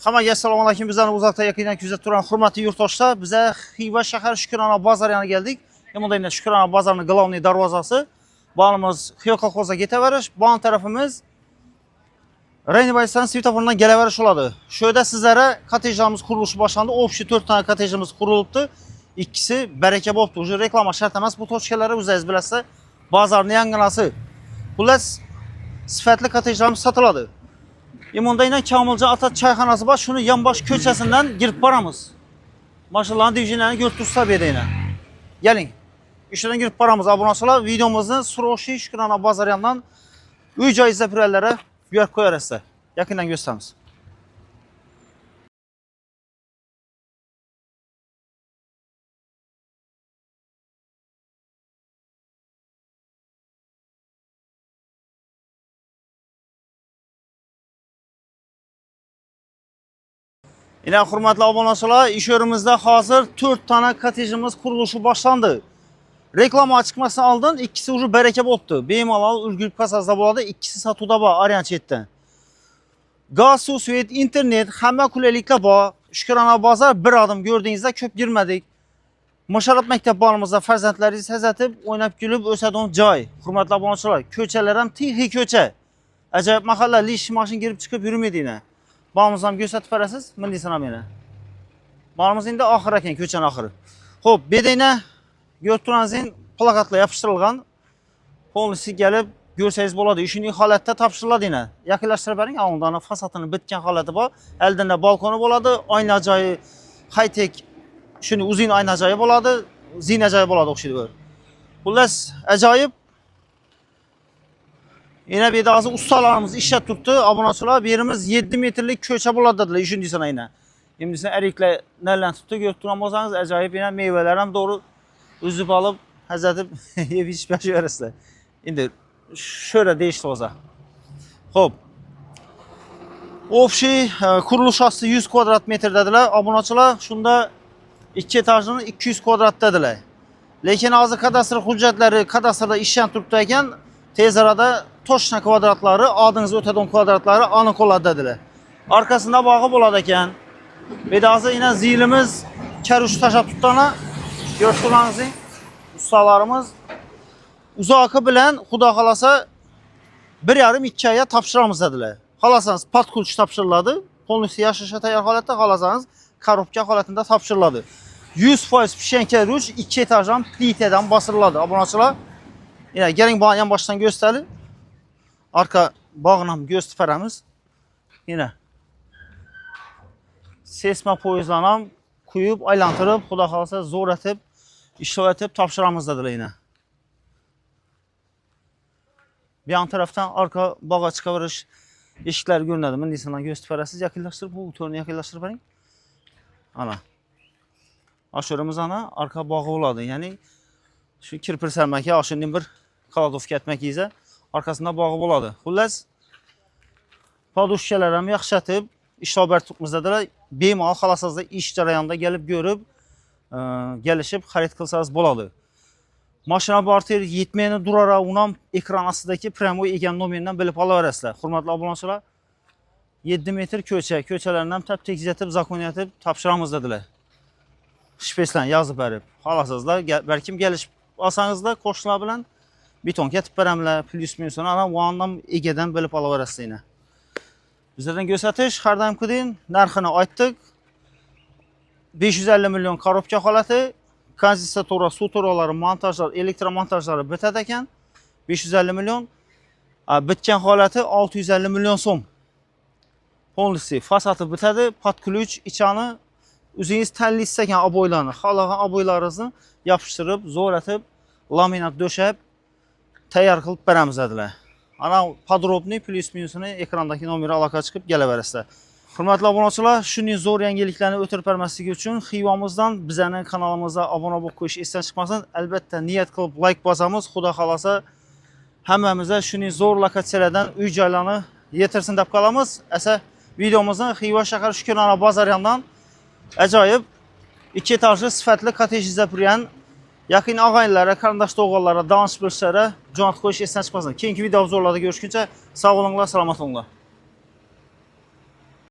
Hammaga assalomu alaykum. Bizlarni uzoqda yaqindan kuzatib turgan hurmatli yurtdoshlar, biza Xiva shahar Shukrona bozori yana keldik. Bunda Shukrona bozorining glavniy darvozasi. Bo'limiz Xiva kolxozga ketaverish, bu tarafimiz Reynibaysan svetofordan kelaverish bo'ladi. Shu yerda sizlarga kottejlarimiz qurilishi boshlandi. Общий 4 ta kottejimiz qurilibdi. Ikkisi baraka bo'libdi. Uje reklama shart emas bu tochkalari, o'zingiz bilasizlar. Bozorning yanginasi. Xullas sifatli kottejlarimiz sotiladi. Imondayna Kamiljon ota choyxonasi bor, shuni yonbosh ko'chasidan girib boramiz. Mashinalarning divizionlarini ko'rib tursa bedayna. Keling. Ishdan girib boramiz obunachilar. Videomizni Suroshi Shukrona bozoridan uy joy izlapirlarga berib qo'yarsiz. Yaqindan ko'rsatamiz. Yine hurmatli obunachilar, ish yerimizda hozir 4 tane kottejimiz qurilishi boshlandi. Reklama chiqmasdan oldin ikkisi uje baraka bo'libdi. Bemalol ulgurib qasazda bo'ladi, ikkisi sotuvda bor Arianchetdan. Gaz, suv, svet, internet, hamma qulayliklar bor. Shukrona bozor bir odim ko'rdingizda ko'p girmadik. Masharat maktab borimizda farzandlaringiz hazatib, o'ynab kulib o'sadigan joy. Hurmatli obunachilar, ko'chalar ham tixi ko'cha. Ajoyib mahalla, lish mashin girib chiqib yurmaydinglar. Bağımız ham gösterip verəsiz, mindiysen ham yana. Bağımız indi axır ekan, köçən axırı. Xo'p, bedeyne götürənizin plakatla yapıştırılgan. Polisi gelib görsəyiz boladı. Üçüncü holatda tapşırıladı yine. Yakınlaştırıb bering, ondan fasadının bitken holatı var. Eldində balkonu boladı, ayna joyi, high-tech, şunu uzun ayna joyi boladı, zina joyi boladı oxşaydı. Xullas, ajoyib. Yine bir daha ustalarımız işe tuttu. Abunaçılar birimiz 7 metrlik köçe buladı dediler. Üçüncü sene yine. Şimdi sen erikle nereden tuttu? Götürün bozanız acayip yine meyvelerden doğru üzüp alıp hazretip yiyip içip verirse. Şimdi şöyle değişti oza. Hop. Общий kuruluş aslı 100 kvadrat metre dediler. Abunaçılar şunda 2 etajının 200 kvadrat dediler. Lekin azı kadastr hüccetleri kadastrda işten tuttukken tez arada toşna kvadratları, adınız öteden kvadratları anık oladı dediler. Arkasında bağı boladı eken. Bir daha yine zilimiz keruş taşa tutana görsünüz ustalarımız uzakı bilen Xuda xalasa 1,5-2 aya tapşıramız dediler. Xalasanız pat kulç tapşırıladı. Polisi yaşışa tayar halatda xalasanız korobka halatında tapşırıladı. 100% pişenke ruç 2 etajdan pliteden basırıladı. Abunaçılar. Yine gelin bana yan baştan gösterelim. Arka bağına gösteremiz. Yine sesme poyuzlanam kuyup aylantırıp Xuda xalasa zor etip işlev etip tapşıramızdadır yine. Bir yan taraftan arka bağa çıkıveriş eşikler görünüyor. Ben insandan gösteresiz yakınlaştırıp bu törünü yakınlaştırıp verin. Ana. Aşırımız ana arka bağı oladı. Yani şu kirpir sermeki aşırının bir kaladovka etmek ise arkasında bağı boladı. Xullas paduşkalar ham yaxshi atib ishlobar tutmizdalar. Bemalol xalasizda ish jarayonida gelib görüb, gelishib xarid qilsangiz bo'ladi. Mashina bortir yetmayni durara unam ekran astidagi pryamoy ekan nomeridan bilib olaverasizlar. Hurmatli obunachilar, 7 metr ko'cha, ko'chalarni ham tap tekizatib, zakoniyatib topshiramiz dedilar. Shpeslan yozib berib, xohlasizlar, balkim kelishib olsangizlar qo'shnilar bilan beton ketib beramlar, plus minus ana o'ndan egadan bilib olaverasizlar yine. Bizlardan ko'rsatish har doimgidek narxini aytdik. 550 milyon korobka holati, kondensator, suv to'ralari, montajlar, elektromontajlari bitadi ekan. 550 milyon. Bitgan holati 650 milyon so'm. Polisi fasadi bitadi, podключ ichani o'zingiz tanlaysiz ekan oboylarni, xohlagan oboylaringizni yopishtirib, zo'ratib, laminat döşab tayyor qilib beramiz dedilar. Ana podrobniy plus minusini ekrandagi nomeri aloqa chiqib kelaverasizlar. Hurmatli obunachilar, shunday zo'r yangiliklarni o'tirib bermasligi uchun Xivamizdan bizning kanalimizga obuna bo'lib qo'yish esdan chiqmasin. Albatta niyat qilib like bosamiz. Xudo xolasa hammamizga shunday zo'r lokatsiyalardan uy joylarni yetirsin deb qolamiz. Asa videomizni Xiva shahar Shukrona bozoridan ajoyib 2 etajli sifatli kottej izlab turgan yaqin og'aynilara, qarindosh o'g'illara, donishib bilishlari jo'natib qo'yish esdan chiqmasin. Keyingi video obzorlarda görüşguncha sog' bo'linglar, salomat bo'linglar.